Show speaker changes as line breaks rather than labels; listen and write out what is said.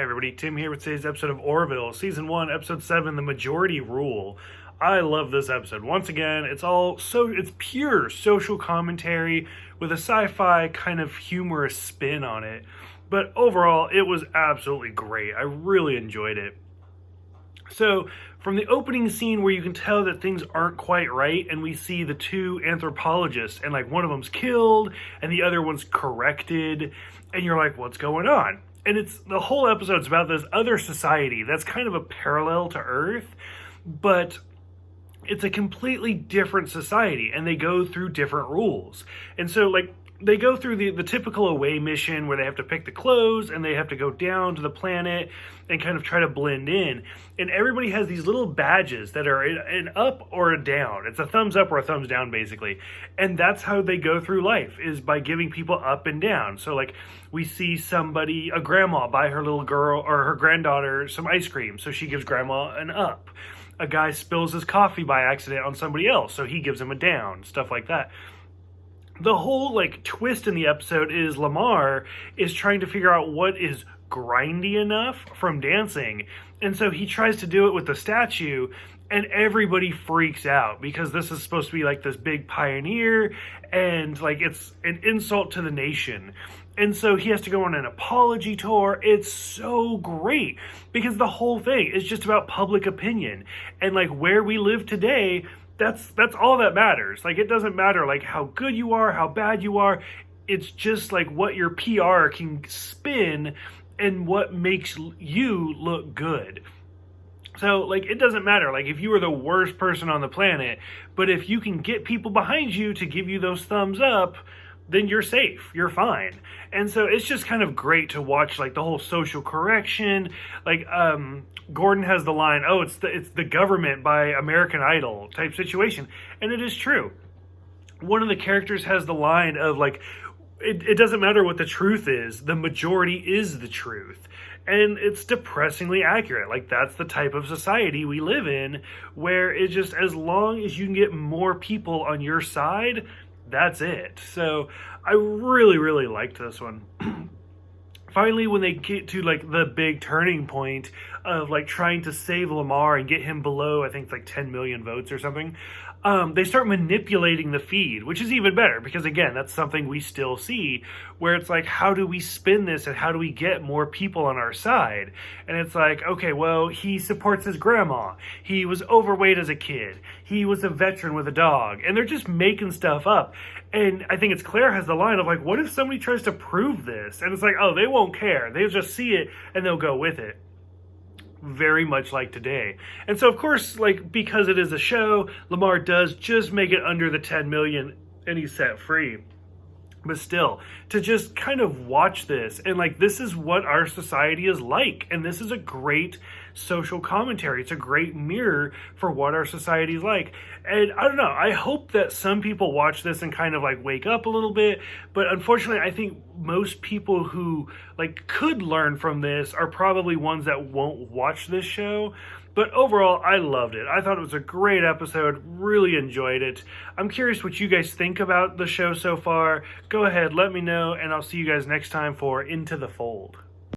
Hey everybody, Tim here with today's episode of Orville, Season 1, Episode 7, The Majority Rule. I love this episode. Once again, it's pure social commentary with a sci-fi kind of humorous spin on it. But overall, it was absolutely great. I really enjoyed it. So, from the opening scene where you can tell that things aren't quite right, and we see the two anthropologists, and like one of them's killed, and the other one's corrected, and you're like, what's going on? And the whole episode's about this other society that's kind of a parallel to Earth, but it's a completely different society, and they go through different rules. And so, they go through the typical away mission where they have to pick the clothes and they have to go down to the planet and kind of try to blend in. And everybody has these little badges that are an up or a down. It's a thumbs up or a thumbs down, basically. And that's how they go through life, is by giving people up and down. So we see a grandma, buy her little girl or her granddaughter some ice cream. So she gives grandma an up. A guy spills his coffee by accident on somebody else. So he gives him a down, stuff like that. The whole twist in the episode is Lamar is trying to figure out what is grindy enough from dancing. And so he tries to do it with the statue, and everybody freaks out because this is supposed to be this big pioneer, and it's an insult to the nation. And so he has to go on an apology tour. It's so great because the whole thing is just about public opinion and where we live today. That's all that matters. It doesn't matter how good you are, how bad you are. It's just what your PR can spin and what makes you look good. So it doesn't matter if you are the worst person on the planet, but if you can get people behind you to give you those thumbs up, then you're safe, you're fine. And so it's just kind of great to watch the whole social correction. Gordon has the line, oh, it's the government by American Idol type situation. And it is true. One of the characters has the line of it doesn't matter what the truth is, the majority is the truth. And it's depressingly accurate. That's the type of society we live in, where it's just as long as you can get more people on your side, that's it. So I really, really liked this one. Finally, when they get to the big turning point of trying to save Lamar and get him below, I think 10 million votes or something, they start manipulating the feed, which is even better because, again, that's something we still see where it's how do we spin this and how do we get more people on our side? And it's okay, well, he supports his grandma. He was overweight as a kid. He was a veteran with a dog. And they're just making stuff up. And I think it's Claire has the line of what if somebody tries to prove this? And it's oh, they won't care. They'll just see it and they'll go with it. Very much like today. And so, of course, because it is a show, Lamar does just make it under the 10 million and he's set free. But still, to just kind of watch this and this is what our society is like. And this is a great social commentary. It's a great mirror for what our society is like. And I don't know, I hope that some people watch this and kind of wake up a little bit. But unfortunately, I think most people who could learn from this are probably ones that won't watch this show. But overall, I loved it. I thought it was a great episode. Really enjoyed it. I'm curious what you guys think about the show so far. Go ahead, let me know, and I'll see you guys next time for Into the Fold.